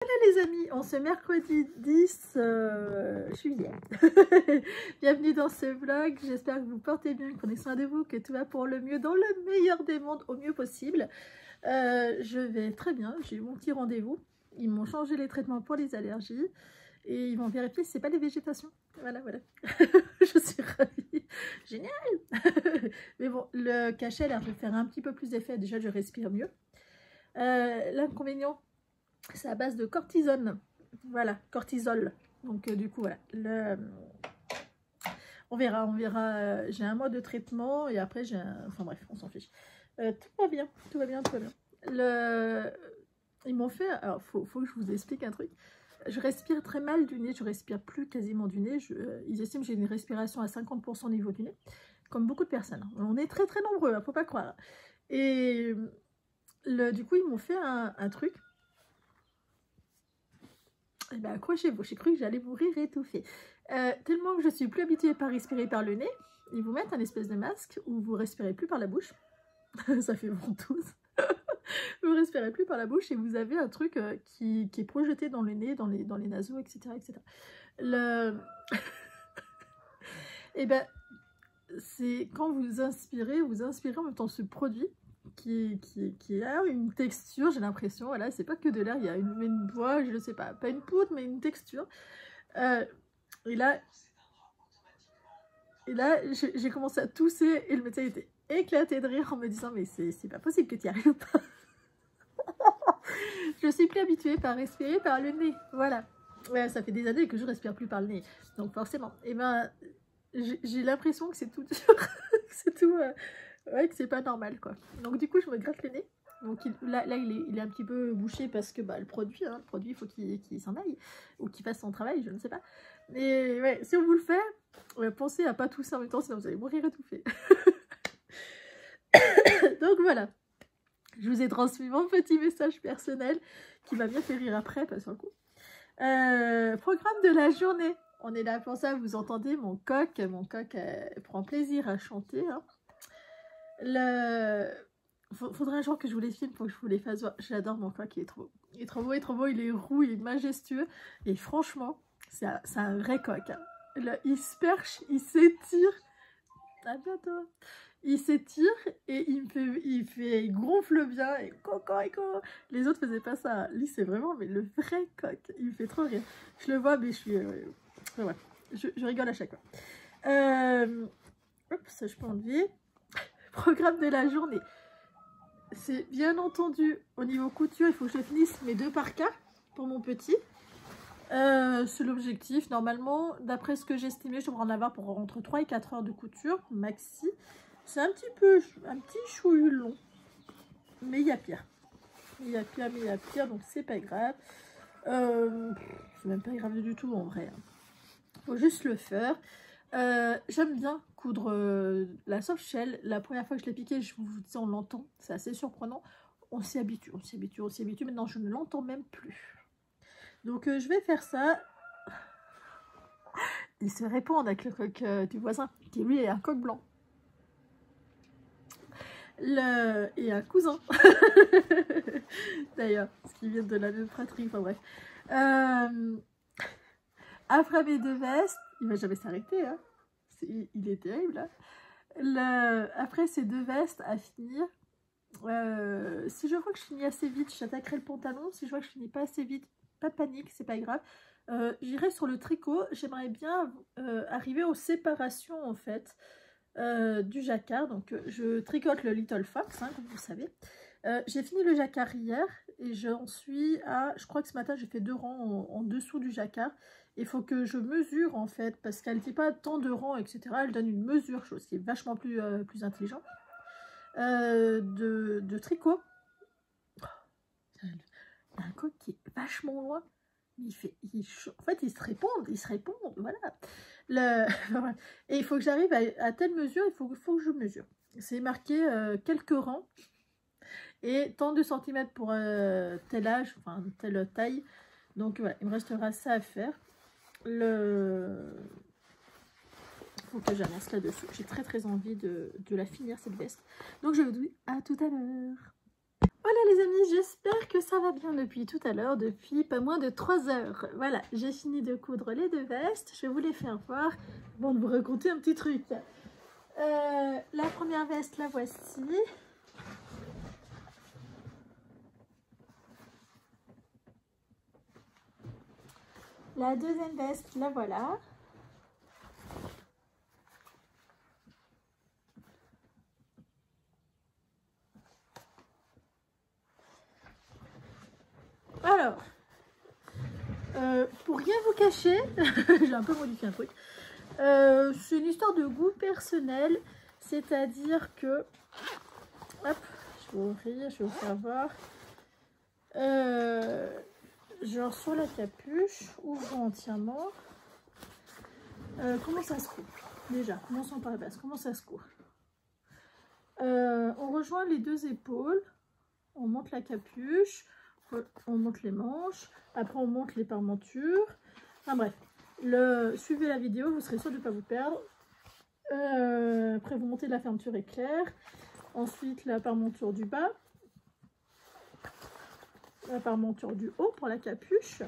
Les amis, on se mercredi 10 juillet. Bienvenue dans ce vlog, j'espère que vous portez bien, que vous prenez soin de vous, que tout va pour le mieux, dans le meilleur des mondes, au mieux possible. Je vais très bien, j'ai eu mon petit rendez-vous. Ils m'ont changé les traitements pour les allergies et ils vont vérifier si c'est pas des végétations. Voilà. Je suis ravie. Génial. Mais bon, le cachet a l'air de faire un petit peu plus d'effet. Déjà, je respire mieux. L'inconvénient, c'est à base de cortisone. Voilà, cortisol. Donc du coup, voilà. On verra. J'ai un mois de traitement et après j'ai un... Enfin bref, on s'en fiche. Tout va bien. Ils m'ont fait... Alors, faut que je vous explique un truc. Je respire très mal du nez, je respire plus quasiment du nez. Ils estiment que j'ai une respiration à 50% au niveau du nez, comme beaucoup de personnes. On est très nombreux, hein, faut pas croire. Et du coup, ils m'ont fait un truc. Et ben accrochez-vous, j'ai cru que j'allais mourir étouffée. Tellement que je suis plus habituée à respirer par le nez, ils vous mettent un espèce de masque où vous respirez plus par la bouche. Ça fait ventouse. Vous respirez plus par la bouche et vous avez un truc qui est projeté dans le nez, dans les naseaux, etc. Et ben, c'est quand vous inspirez en même temps ce produit qui a une texture, j'ai l'impression, voilà, c'est pas que de l'air, il y a une voix, je ne sais pas une poudre, mais une texture. Et là j'ai commencé à tousser et le médecin était éclaté de rire en me disant mais c'est pas possible que tu y arrives pas. Je suis plus habituée par respirer par le nez, voilà. Ouais, ça fait des années que je respire plus par le nez, donc forcément, et ben j'ai l'impression que c'est tout dur, que c'est tout, ouais, que c'est pas normal quoi. Donc du coup je me gratte le nez. Donc là il est un petit peu bouché parce que le produit il faut qu'il s'en aille ou qu'il fasse son travail, je ne sais pas. Mais ouais, si on vous le fait, pensez à pas tousser en même temps, sinon vous allez mourir étouffé. Donc voilà, je vous ai transmis mon petit message personnel qui m'a bien fait rire après, pas sur le coup. Programme de la journée. On est là pour ça, vous entendez mon coq prend plaisir à chanter. Hein. Faudrait un jour que je vous les filme pour que je vous les fasse voir. J'adore mon coq, il est trop beau. Il est trop beau, il est roux, il est majestueux. Et franchement, c'est un vrai coq. Hein. Là, il se perche, il s'étire. À bientôt. Il s'étire et il gonfle bien et cocorico. Les autres faisaient pas ça. Lui, c'est vraiment mais le vrai coq. Il me fait trop rire. Je le vois, mais je suis... ouais. Je rigole à chaque fois. Hop, ça je peux enlever. Programme de la journée. C'est bien entendu, au niveau couture, il faut que je finisse mes 2 parkas pour mon petit. C'est l'objectif. Normalement, d'après ce que j'estimais, je devrais en avoir pour entre 3 et 4 heures de couture, maxi. C'est un petit chouille long. Mais il y a pire. Il y a pire, donc c'est pas grave. C'est même pas grave du tout en vrai. Faut juste le faire. J'aime bien coudre la soft shell. La première fois que je l'ai piqué, je vous dis, on l'entend. C'est assez surprenant. On s'y habitue. Maintenant, je ne l'entends même plus. Donc, je vais faire ça. Ils se répondent avec le coq du voisin, qui lui est un coq blanc. Et un cousin. D'ailleurs, parce qu'ils viennent de la même fratrie. Enfin bref. Après mes 2 vestes, il ne va jamais s'arrêter. Hein. Il est terrible. Hein. Après ces 2 vestes à finir, si je vois que je finis assez vite, j'attaquerai le pantalon. Si je vois que je finis pas assez vite, pas de panique, c'est pas grave. J'irai sur le tricot. J'aimerais bien arriver aux séparations en fait du jacquard. Donc je tricote le Little Fox, hein, comme vous savez. J'ai fini le jacquard hier et j'en suis à... Je crois que ce matin j'ai fait 2 rangs en dessous du jacquard. Il faut que je mesure en fait, parce qu'elle ne dit pas tant de rangs, etc. Elle donne une mesure, chose qui est vachement plus intelligente. De tricot. Oh, un coq qui est vachement loin. En fait, ils se répondent, voilà. Et il faut que j'arrive à telle mesure, il faut que je mesure. C'est marqué quelques rangs et tant de centimètres pour tel âge, enfin telle taille. Donc voilà, il me restera ça à faire. Il faut que j'avance là-dessus. J'ai très envie de la finir cette veste. Donc je vous dis à tout à l'heure. Voilà les amis, j'espère que ça va bien depuis tout à l'heure, depuis pas moins de 3 heures. Voilà, j'ai fini de coudre les 2 vestes, je vais vous les faire voir avant de vous raconter un petit truc. La première veste, la voici. La deuxième veste, la voilà. Alors, pour rien vous cacher, j'ai un peu modifié un truc. C'est une histoire de goût personnel, c'est-à-dire que, hop, je vais ouvrir, je vais vous faire voir. Genre sur la capuche, ouvrons entièrement. Comment ça se coud? Déjà, commençons par la base, comment ça se coud? On rejoint les 2 épaules, on monte la capuche, on monte les manches, après on monte les parmentures. Enfin bref, suivez la vidéo, vous serez sûr de ne pas vous perdre. Après vous montez la fermeture éclair, ensuite la parmenture du bas, la parmenture du haut pour la capuche.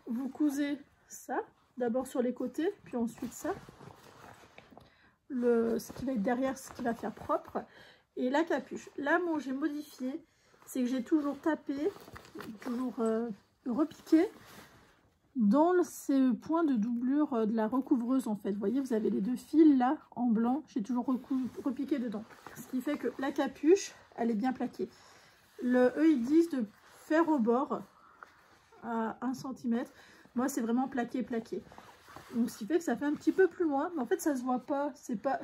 Vous cousez ça, d'abord sur les côtés, puis ensuite ça. Ce qui va être derrière, ce qui va faire propre. Et la capuche. Là, moi, j'ai modifié, c'est que j'ai toujours tapé, toujours repiqué dans ces points de doublure de la recouvreuse en fait. Vous voyez, vous avez les 2 fils là en blanc, j'ai toujours repiqué dedans. Ce qui fait que la capuche, elle est bien plaquée. Eux, ils disent de faire au bord à 1 cm. Moi, c'est vraiment plaqué. Donc, ce qui fait que ça fait un petit peu plus loin, mais en fait, ça se voit pas.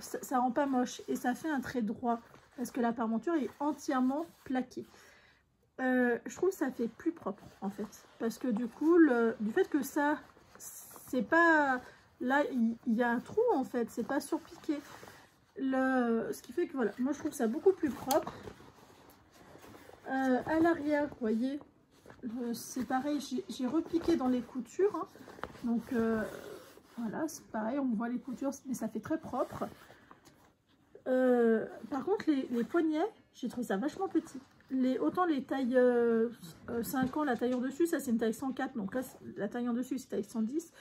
Ça rend pas moche et ça fait un trait droit parce que la parmenture est entièrement plaquée. Je trouve que ça fait plus propre en fait, parce que du coup, du fait que ça, c'est pas là, il y a un trou en fait, c'est pas surpiqué. Ce qui fait que voilà, moi je trouve ça beaucoup plus propre. À l'arrière, vous voyez, c'est pareil, j'ai repiqué dans les coutures, hein. Donc voilà, c'est pareil, on voit les coutures, mais ça fait très propre. Par contre, les poignets, j'ai trouvé ça vachement petit. Autant les tailles 5 ans, la taille en dessus, ça c'est une taille 104, donc là la taille en dessus c'est taille 110.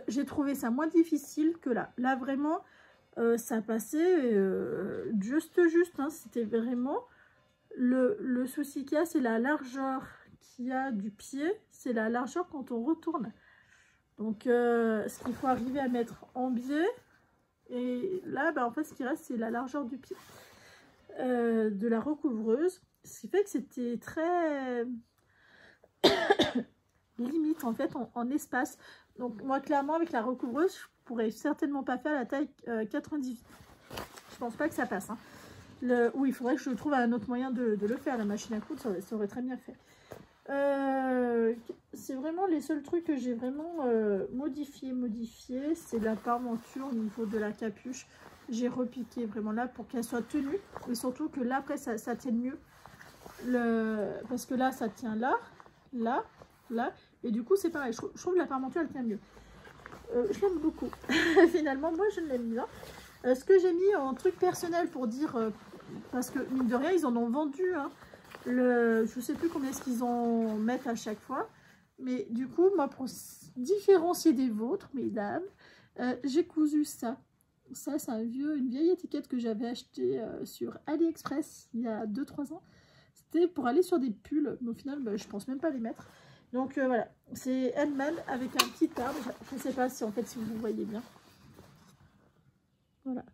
J'ai trouvé ça moins difficile que là. Là vraiment, ça passait juste, hein. C'était vraiment le souci qu'il y a, c'est la largeur qu'il y a du pied, c'est la largeur quand on retourne. Donc ce qu'il faut arriver à mettre en biais, et là bah, en fait ce qui reste c'est la largeur du pied de la recouvreuse. Ce qui fait que c'était très limite en fait en espace. Donc moi clairement avec la recouvreuse je pourrais certainement pas faire la taille 98. Je pense pas que ça passe, hein. Oui, il faudrait que je trouve un autre moyen de le faire. La machine à coudre ça aurait très bien fait. C'est vraiment les seuls trucs que j'ai vraiment modifié, c'est la parmenture au niveau de la capuche. J'ai repiqué vraiment là pour qu'elle soit tenue, et surtout que là après ça tienne mieux. Parce que là ça tient là, et du coup c'est pareil, je trouve que la parmenture elle tient mieux. Je l'aime beaucoup. Finalement moi je l'aime bien. Ce que j'ai mis en truc personnel pour dire, parce que mine de rien ils en ont vendu, hein, je sais plus combien est-ce qu'ils en mettent à chaque fois, mais du coup moi pour différencier des vôtres mesdames, j'ai cousu ça. Ça c'est une vieille étiquette que j'avais achetée sur AliExpress il y a 2-3 ans. C'était pour aller sur des pulls, mais au final bah, je pense même pas les mettre. Donc voilà, c'est Handmade avec un petit arbre. Je ne sais pas si en fait si vous voyez bien. Voilà.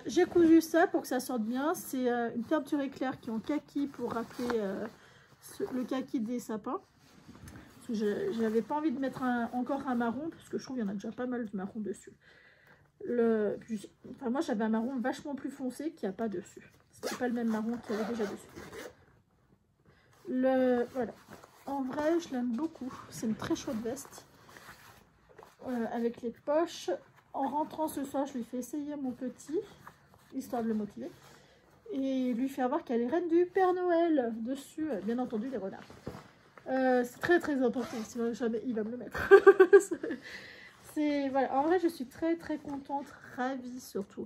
J'ai cousu ça pour que ça sorte bien. C'est une fermeture éclair qui est en kaki pour rappeler le kaki des sapins. J'avais pas envie de mettre encore un marron parce que je trouve qu'il y en a déjà pas mal de marron dessus. Enfin, moi j'avais un marron vachement plus foncé qu'il n'y a pas dessus. C'était pas le même marron qu'il y avait déjà dessus. Voilà. En vrai, je l'aime beaucoup. C'est une très chouette veste. Avec les poches. En rentrant ce soir, je lui fais essayer à mon petit, histoire de le motiver. Et lui faire voir qu'elle est reine du Père Noël. Dessus, bien entendu, les renards. C'est très très important. Sinon, jamais il va me le mettre. Voilà. En vrai, je suis très très contente, ravie surtout.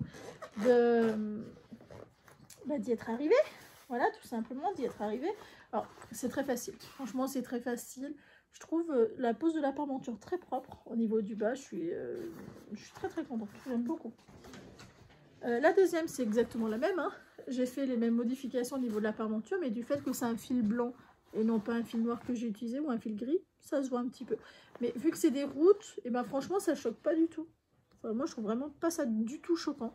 d'y être arrivé. Voilà, tout simplement, d'y être arrivé. Alors, c'est très facile. Franchement, c'est très facile. Je trouve la pose de la parmenture très propre au niveau du bas. Je suis très très contente. J'aime beaucoup. La deuxième, c'est exactement la même. Hein. J'ai fait les mêmes modifications au niveau de la parmenture, mais du fait que c'est un fil blanc et non pas un fil noir que j'ai utilisé ou un fil gris, ça se voit un petit peu. Mais vu que c'est des routes, et ben franchement, ça choque pas du tout. Enfin, moi, je trouve vraiment pas ça du tout choquant.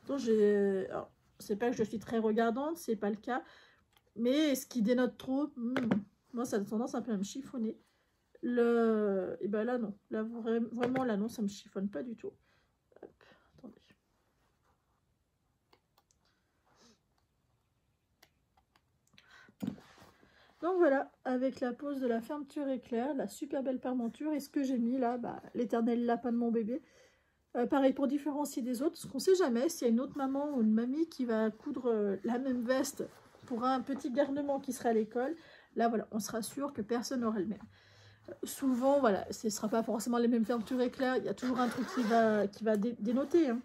Donc, c'est pas que je suis très regardante, c'est pas le cas. Mais ce qui dénote trop, moi, ça a tendance un peu à me chiffonner. Et ben là, non. Là, vraiment, là, non, ça me chiffonne pas du tout. Hop, attendez. Donc voilà, avec la pose de la fermeture éclair, la super belle parmenture, et ce que j'ai mis là, bah, l'éternel lapin de mon bébé. Pareil, pour différencier des autres, parce qu'on ne sait jamais s'il y a une autre maman ou une mamie qui va coudre la même veste pour un petit garnement qui sera à l'école. Là, voilà, on sera sûr que personne n'aura le même. Souvent, voilà, ce ne sera pas forcément les mêmes fermetures éclairs. Il y a toujours un truc qui va dénoter, hein,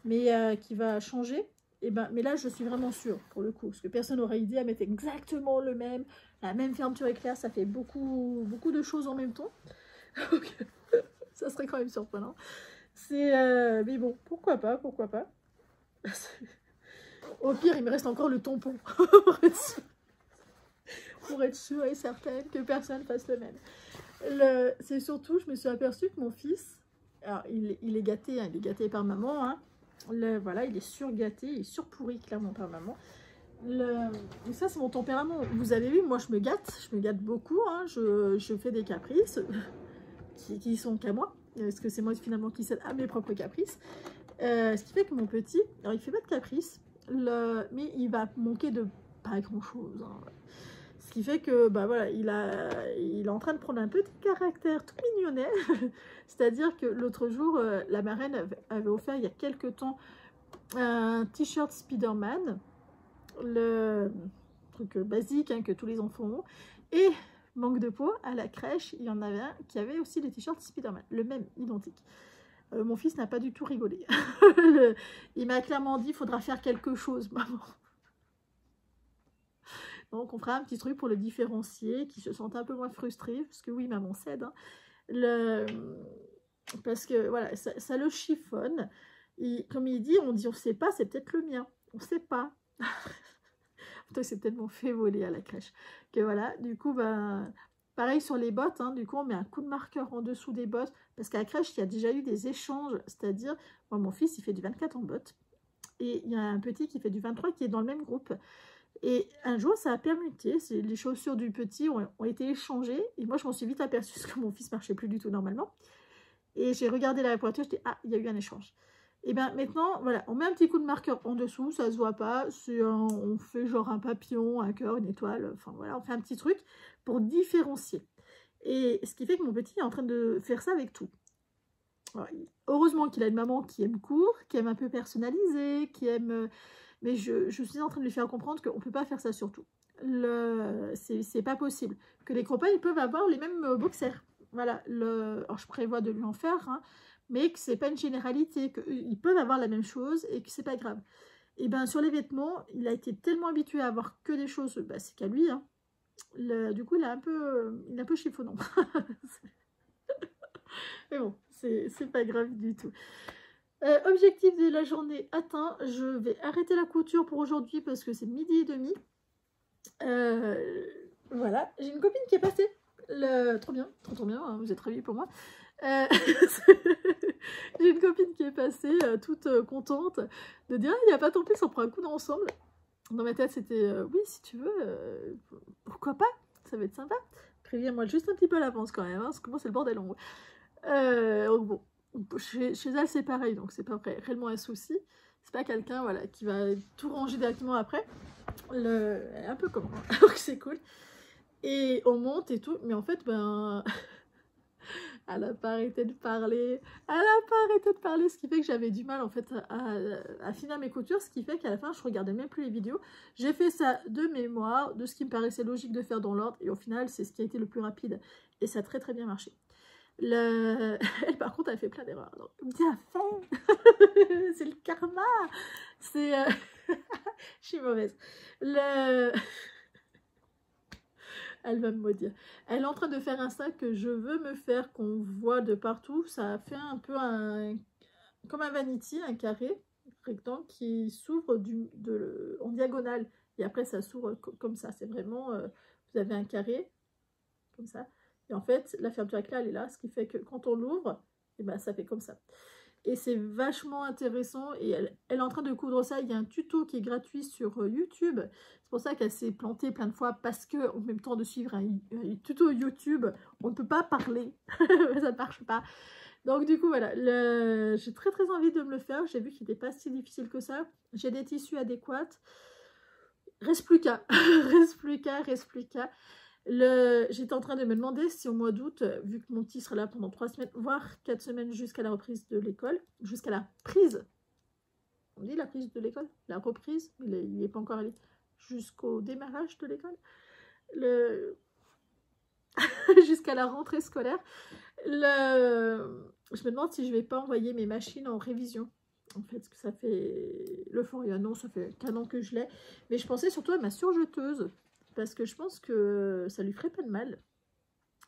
mais qui va changer. Et ben, mais là, je suis vraiment sûre, pour le coup, parce que personne n'aura idée à mettre exactement la même fermeture éclair. Ça fait beaucoup de choses en même temps. Donc, ça serait quand même surprenant. Mais bon, pourquoi pas. Au pire, il me reste encore le tampon. Pour être sûre et certaine que personne fasse le même. C'est surtout, je me suis aperçue que mon fils, alors il est gâté, hein, il est gâté par maman, hein. Voilà, il est surgâté, il est surpourri clairement par maman. Et ça, c'est mon tempérament. Vous avez vu, moi je me gâte beaucoup, hein. Je fais des caprices qui sont qu'à moi, parce que c'est moi finalement qui cède à mes propres caprices. Ce qui fait que mon petit, alors il fait pas de caprices, mais il va manquer de pas grand chose, hein. Ce qui fait que bah voilà, il est en train de prendre un petit caractère tout mignonnet. C'est-à-dire que l'autre jour, la marraine avait offert il y a quelques temps un t-shirt Spider-Man, le truc basique, hein, que tous les enfants ont. Et manque de peau, à la crèche, il y en avait un qui avait aussi le t-shirt Spider-Man, le même, identique. Mon fils n'a pas du tout rigolé. Il m'a clairement dit, il faudra faire quelque chose, maman. Donc, on fera un petit truc pour le différencier, qu'il se sente un peu moins frustré, parce que oui, maman cède. Hein. Parce que, voilà, ça le chiffonne. Et comme il dit, on ne sait pas, c'est peut-être le mien. On ne sait pas. Toi, c'est tellement fait voler à la crèche. Que voilà, du coup, ben, pareil sur les bottes, hein, du coup, on met un coup de marqueur en dessous des bottes. Parce qu'à la crèche, il y a déjà eu des échanges. C'est-à-dire, moi, mon fils, il fait du 24 en bottes. Et il y a un petit qui fait du 23 qui est dans le même groupe. Et un jour, ça a permuté. Les chaussures du petit ont été échangées. Et moi, je m'en suis vite aperçue parce que mon fils ne marchait plus du tout normalement. Et j'ai regardé la pointure, je dis, ah, il y a eu un échange. Et bien maintenant, voilà, on met un petit coup de marqueur en dessous, ça ne se voit pas. On fait genre un papillon, un cœur, une étoile. Enfin voilà, on fait un petit truc pour différencier. Et ce qui fait que mon petit est en train de faire ça avec tout. Alors, heureusement qu'il a une maman qui aime court, qui aime un peu personnaliser, qui aime... Mais je suis en train de lui faire comprendre qu'on ne peut pas faire ça sur tout. C'est pas possible. Que les copains, ils peuvent avoir les mêmes boxers. Voilà. Alors, je prévois de lui en faire, hein, mais que c'est pas une généralité. Qu'ils peuvent avoir la même chose et que c'est pas grave. Et bien, sur les vêtements, il a été tellement habitué à avoir que des choses, bah, c'est qu'à lui. Hein. Du coup, il est un peu chiffonnant. Mais bon, c'est pas grave du tout. Objectif de la journée atteint, je vais arrêter la couture pour aujourd'hui parce que c'est 12h30. Voilà, j'ai une copine qui est passée. Trop bien, trop bien, hein, vous êtes ravis pour moi. J'ai une copine qui est passée, toute contente, de dire, il n'y a pas tant pis, on prend un coup d'ensemble. Dans ma tête, c'était, oui, si tu veux, pourquoi pas, ça va être sympa. Préviens-moi juste un petit peu à l'avance quand même, hein, parce que moi, c'est le bordel en haut. Donc bon. Chez elle, c'est pareil, donc c'est pas réellement un souci. C'est pas quelqu'un voilà, qui va tout ranger directement après. Un peu comme moi, donc c'est cool. Et on monte et tout, mais en fait, ben... elle a pas arrêté de parler. Elle a pas arrêté de parler, ce qui fait que j'avais du mal en fait à finir mes coutures, ce qui fait qu'à la fin, je regardais même plus les vidéos. J'ai fait ça de mémoire, de ce qui me paraissait logique de faire dans l'ordre, et au final, c'est ce qui a été le plus rapide. Et ça a très très bien marché. Elle, par contre, elle fait plein d'erreurs. Donc, elle me dit, à faire. C'est le karma. C'est... Je suis mauvaise. Elle va me maudire. Elle est en train de faire un sac que je veux me faire, qu'on voit de partout. Ça fait un peu comme un vanity, un carré rectangle qui s'ouvre en diagonale. Et après, ça s'ouvre comme ça. C'est vraiment... vous avez un carré, comme ça. Et en fait, la fermeture avec là, elle est là. Ce qui fait que quand on l'ouvre, et ben, ça fait comme ça. Et c'est vachement intéressant. Et elle est en train de coudre ça. Il y a un tuto qui est gratuit sur YouTube. C'est pour ça qu'elle s'est plantée plein de fois. Parce que, en même temps de suivre un tuto YouTube, on ne peut pas parler. Ça ne marche pas. Donc du coup, voilà. J'ai très très envie de me le faire. J'ai vu qu'il n'était pas si difficile que ça. J'ai des tissus adéquats. Reste plus qu'à. Reste plus qu'à. Reste plus qu'à. J'étais en train de me demander si au mois d'août, vu que mon petit sera là pendant 3 semaines, voire 4 semaines jusqu'à la reprise de l'école, jusqu'à la prise, on dit la prise de l'école, la reprise, il n'est pas encore allé, jusqu'au démarrage de l'école, jusqu'à la rentrée scolaire, je me demande si je ne vais pas envoyer mes machines en révision. En fait, ce que ça fait l'Euphoria, non, ça fait qu'un an que je l'ai, mais je pensais surtout à ma surjeteuse. Parce que je pense que ça lui ferait pas de mal.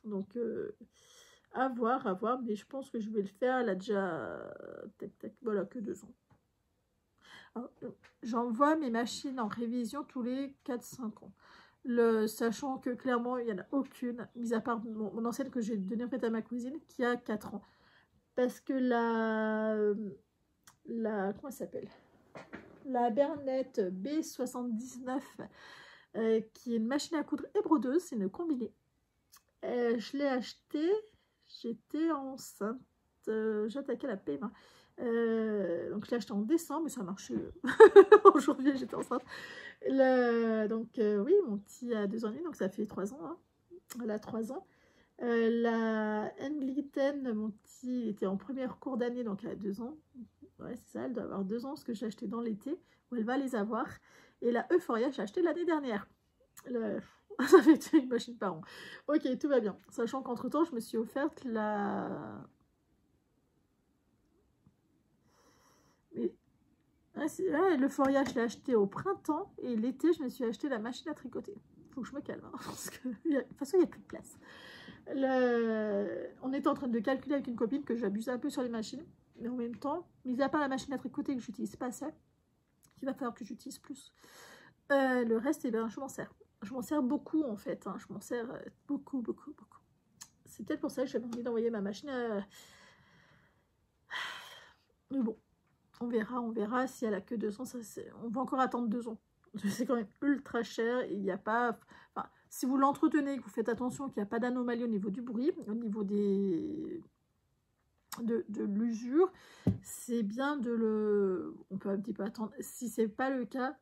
Donc, à voir. Mais je pense que je vais le faire. Elle a déjà... Tac, voilà, que 2 ans. J'envoie mes machines en révision tous les 4-5 ans. Sachant que clairement, il n'y en a aucune, mis à part mon ancienne que j'ai donnée en fait à ma cousine, qui a 4 ans. Parce que comment elle s'appelle? La Bernette B79... qui est une machine à coudre et brodeuse, c'est une combinée. Je l'ai achetée, j'étais enceinte, j'attaquais la PMA. Donc je l'ai acheté en décembre, mais ça a marché. En janvier, j'étais enceinte. Donc oui, mon petit a 2 ans et demi, donc ça fait 3 ans. Hein. Elle a 3 ans. La Engliten, mon petit était en première cours d'année, donc elle a 2 ans. Ouais, c'est ça, elle doit avoir 2 ans, ce que j'ai acheté dans l'été, où elle va les avoir. Et la Euphoria, j'ai acheté l'année dernière. Ça fait une machine par an. Ok, tout va bien. Sachant qu'entre temps, je me suis offerte l'Euphoria, je l'ai acheté au printemps. Et l'été, je me suis acheté la machine à tricoter. Faut que je me calme. Hein, parce que, de toute façon, il n'y a plus de place. On était en train de calculer avec une copine que j'abusais un peu sur les machines. Mais en même temps, mis à part la machine à tricoter que j'utilise pas assez, il va falloir que j'utilise plus. Le reste, eh bien, je m'en sers. Je m'en sers beaucoup en fait. Hein. Je m'en sers beaucoup. C'est peut-être pour ça que j'avais envie d'envoyer ma machine à... Mais bon, on verra. Si elle a que 2 ans, on va encore attendre 2 ans. C'est quand même ultra cher. Il n'y a pas... Enfin, si vous l'entretenez, que vous faites attention qu'il n'y a pas d'anomalie au niveau du bruit, au niveau de l'usure, c'est bien de le... On peut un petit peu attendre. Si c'est pas le cas,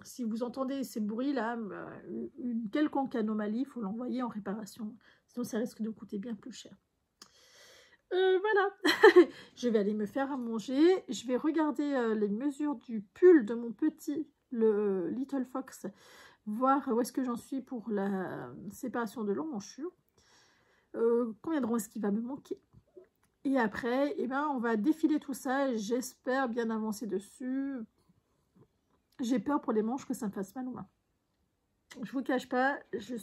si vous entendez ces bruits-là, une quelconque anomalie, il faut l'envoyer en réparation. Sinon, ça risque de coûter bien plus cher. Voilà. Je vais aller me faire à manger. Je vais regarder les mesures du pull de mon petit, le Little Fox. Voir où est-ce que j'en suis pour la séparation de l'emmanchure. Combien de rangs est-ce qu'il va me manquer? Et après, eh ben, on va défiler tout ça. J'espère bien avancer dessus. J'ai peur pour les manches que ça me fasse mal aux mains. Je vous cache pas, je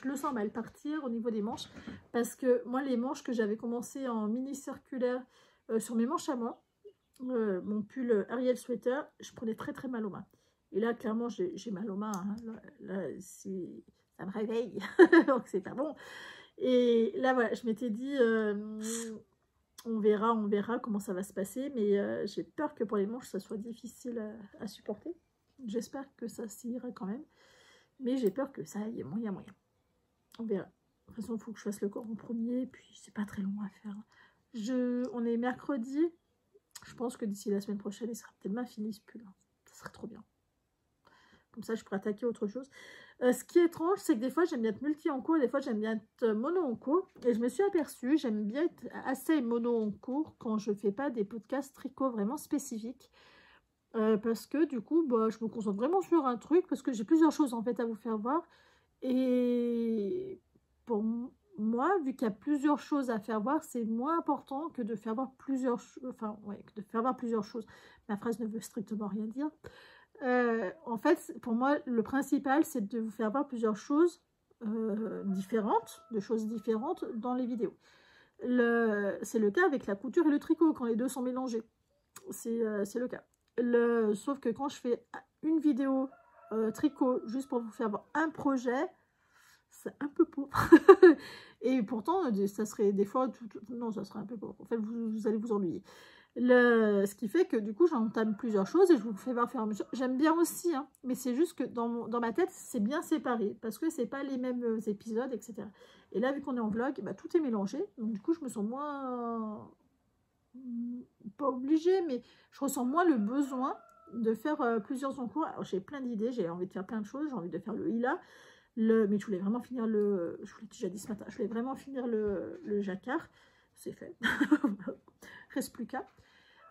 le sens mal partir au niveau des manches. Parce que moi, les manches que j'avais commencé en mini circulaire sur mes manches à moi, mon pull Ariel Sweater, je prenais très très mal aux mains. Et là, clairement, j'ai mal aux mains. Hein. Là ça me réveille. Donc, c'est pas bon. Et là, voilà, je m'étais dit... on verra comment ça va se passer. Mais j'ai peur que pour les manches, ça soit difficile à supporter. J'espère que ça s'ira quand même. Mais j'ai peur que ça aille moyen. On verra. De toute façon, il faut que je fasse le corps en premier. Puis, c'est pas très long à faire. On est mercredi. Je pense que d'ici la semaine prochaine, il sera peut-être bien fini ce pull. Ça serait trop bien. Comme ça, je pourrais attaquer autre chose. Ce qui est étrange, c'est que des fois, j'aime bien être multi-en-cours. Des fois, j'aime bien être mono-en-cours. Et je me suis aperçue, j'aime bien être assez mono-en-cours quand je ne fais pas des podcasts tricot vraiment spécifiques. Parce que du coup, bah, je me concentre vraiment sur un truc. Parce que j'ai plusieurs choses en fait à vous faire voir. Et bon, moi, vu qu'il y a plusieurs choses à faire voir, c'est moins important que de faire voir plusieurs choses. Enfin, ouais, que de faire voir plusieurs choses. Ma phrase ne veut strictement rien dire. En fait, pour moi, le principal, c'est de vous faire voir plusieurs choses différentes, de choses différentes dans les vidéos. C'est le cas avec la couture et le tricot, quand les deux sont mélangés. C'est le cas. Sauf que quand je fais une vidéo tricot, juste pour vous faire voir un projet, c'est un peu pauvre. Et pourtant, ça serait des fois... non, ça serait un peu pauvre. En fait, vous allez vous ennuyer. Ce qui fait que du coup, j'entame plusieurs choses et je vous fais voir faire. J'aime bien aussi, hein, mais c'est juste que dans ma tête, c'est bien séparé parce que c'est pas les mêmes épisodes, etc. Et là, vu qu'on est en vlog, bah, tout est mélangé. Donc du coup, je me sens moins... pas obligée, mais je ressens moins le besoin de faire plusieurs encours. Alors, j'ai plein d'idées, j'ai envie de faire plein de choses. J'ai envie de faire le hila. Mais je voulais vraiment finir je vous l'ai déjà dit ce matin, je voulais vraiment finir le jacquard. C'est fait. Reste plus qu'à.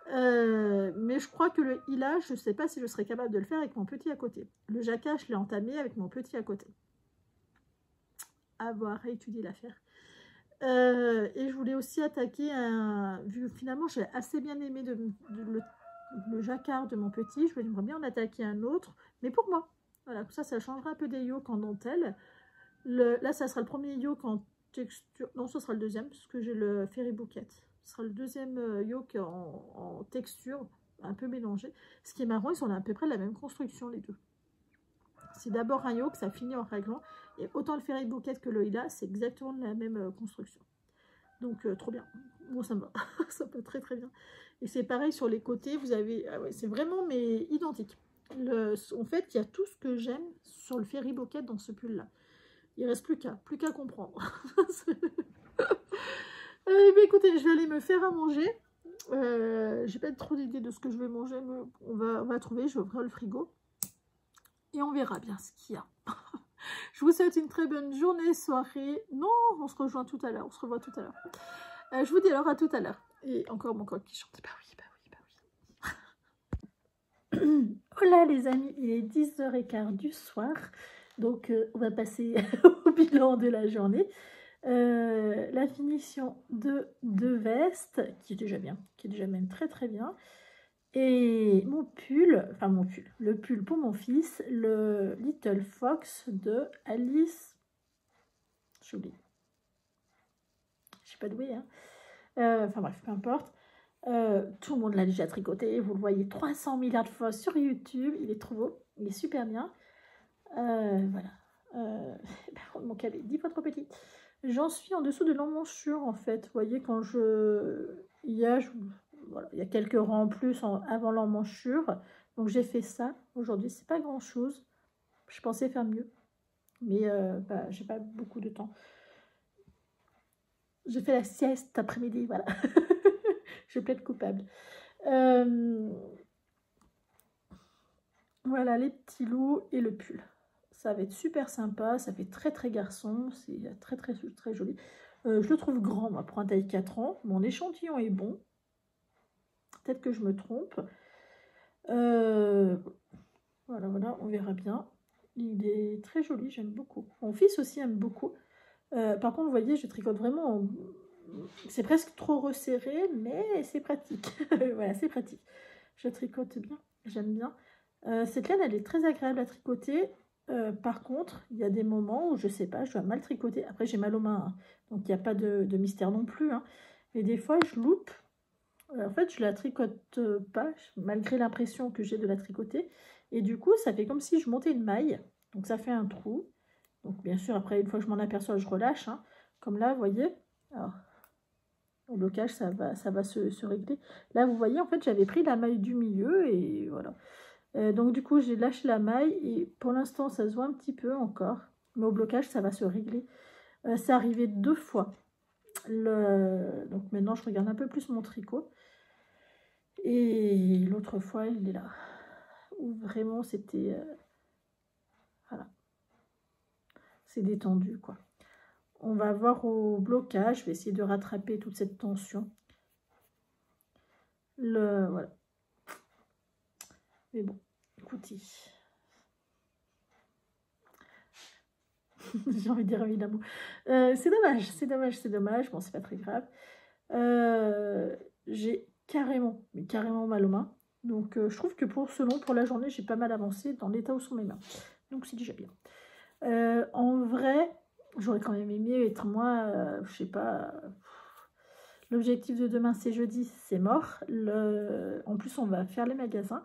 Mais je crois que le hila, je ne sais pas si je serais capable de le faire avec mon petit à côté. Le jacquard, je l'ai entamé avec mon petit à côté. À voir, à étudier l'affaire. Et je voulais aussi attaquer vu finalement j'ai assez bien aimé le jacquard de mon petit, j'aimerais bien en attaquer un autre, mais pour moi. Voilà, ça changera un peu des yoke en dentelle. Là, ça sera le premier yoke en texture. Non, ce sera le deuxième, parce que j'ai le Fairy Bouquet. Ce sera le deuxième yoke en texture, un peu mélangé. Ce qui est marrant, ils sont à peu près de la même construction, les deux. C'est d'abord un yoke, ça finit en raglan. Et autant le Fairy Bouquet que le hila, c'est exactement la même construction. Donc, trop bien. Bon, ça me va. Ça me va très, très bien. Et c'est pareil sur les côtés, vous avez... Ah ouais, c'est vraiment, mais identique. En fait, il y a tout ce que j'aime sur le Fairy Bouquet dans ce pull-là. Il ne reste plus qu'à comprendre. Écoutez, je vais aller me faire à manger. J'ai pas trop d'idées de ce que je vais manger, mais on va trouver. Je vais ouvrir le frigo. Et on verra bien ce qu'il y a. Je vous souhaite une très bonne journée, soirée. Non, on se rejoint tout à l'heure. On se revoit tout à l'heure. Je vous dis alors à tout à l'heure. Et encore mon coq qui chante. Bah oui, bah oui, bah oui. Hola les amis, il est 10h15 du soir. Donc on va passer au bilan de la journée. La finition de deux vestes, qui est déjà bien, qui est déjà même très très bien. Et mon pull, enfin mon pull, le pull pour mon fils, le Little Fox de Alice. J'oublie. Je suis pas douée, hein. Enfin bref, peu importe. Tout le monde l'a déjà tricoté, vous le voyez 300 milliards de fois sur YouTube. Il est trop beau, il est super bien. Voilà. Mon câble est 10 fois trop petit. J'en suis en dessous de l'emmanchure en fait. Vous voyez, quand voilà, il y a quelques rangs en plus avant l'emmanchure. Donc j'ai fait ça. Aujourd'hui, c'est pas grand chose. Je pensais faire mieux. Mais j'ai pas beaucoup de temps. J'ai fait la sieste cet après-midi, voilà. Je plaide coupable. Voilà les petits loups et le pull. Ça va être super sympa, ça fait très très garçon, c'est très très très joli. Je le trouve grand moi, pour un taille 4 ans. Mon échantillon est bon. Peut-être que je me trompe. Voilà, voilà, on verra bien. Il est très joli, j'aime beaucoup. Mon fils aussi aime beaucoup. Par contre, vous voyez, je tricote vraiment... C'est presque trop resserré, mais c'est pratique. Voilà, c'est pratique. Je tricote bien, j'aime bien. Cette laine, elle est très agréable à tricoter. Par contre, il y a des moments où je sais pas, je dois mal tricoter. Après, j'ai mal aux mains, hein, donc il n'y a pas de mystère non plus. Hein. Et des fois, je loupe. En fait, je la tricote pas, malgré l'impression que j'ai de la tricoter. Et du coup, ça fait comme si je montais une maille. Donc, ça fait un trou. Donc, bien sûr, après, une fois que je m'en aperçois, je relâche. Hein. Comme là, vous voyez. Alors, au blocage, ça va se régler. Là, vous voyez, en fait, j'avais pris la maille du milieu et voilà. Donc du coup j'ai lâché la maille et pour l'instant ça se voit un petit peu encore, mais au blocage ça va se régler. C'est arrivé 2 fois. Donc maintenant je regarde un peu plus mon tricot. Et l'autre fois il est là. Où vraiment c'était... voilà. C'est détendu quoi. On va voir au blocage, je vais essayer de rattraper toute cette tension. Voilà. Mais bon, écoutez... J'ai envie de dire évidemment. C'est dommage, c'est dommage, c'est dommage. Bon, c'est pas très grave. J'ai carrément, mais carrément mal aux mains. Donc, je trouve que pour la journée, j'ai pas mal avancé dans l'état où sont mes mains. Donc, c'est déjà bien. En vrai, j'aurais quand même aimé être moi, je sais pas. L'objectif de demain, c'est jeudi, c'est mort. En plus, on va faire les magasins.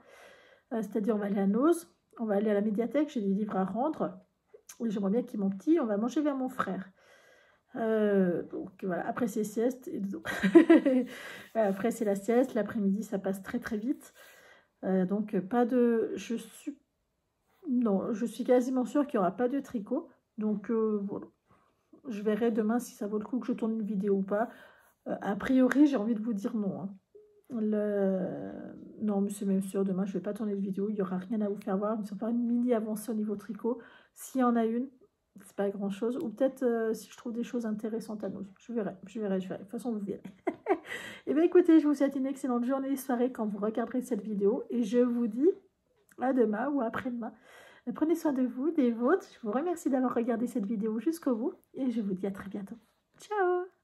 C'est-à-dire, on va aller à Noz, on va aller à la médiathèque, j'ai des livres à rendre. Et j'aimerais bien qu'il y ait mon petit, on va manger vers mon frère. Donc voilà, après c'est sieste. Après c'est la sieste, l'après-midi ça passe très très vite. Donc pas de... Non, je suis quasiment sûre qu'il n'y aura pas de tricot. Donc voilà, je verrai demain si ça vaut le coup que je tourne une vidéo ou pas. A priori, j'ai envie de vous dire non. Hein. Non, mais c'est même sûr, demain je ne vais pas tourner de vidéo, il n'y aura rien à vous faire voir. Je vais faire une mini avancée au niveau tricot. S'il y en a une, c'est pas grand chose. Ou peut-être si je trouve des choses intéressantes à nous. Je verrai. De toute façon, vous verrez. Et bien écoutez, je vous souhaite une excellente journée et soirée quand vous regarderez cette vidéo. Et je vous dis à demain ou après-demain. Prenez soin de vous, des vôtres. Je vous remercie d'avoir regardé cette vidéo jusqu'au bout. Et je vous dis à très bientôt. Ciao!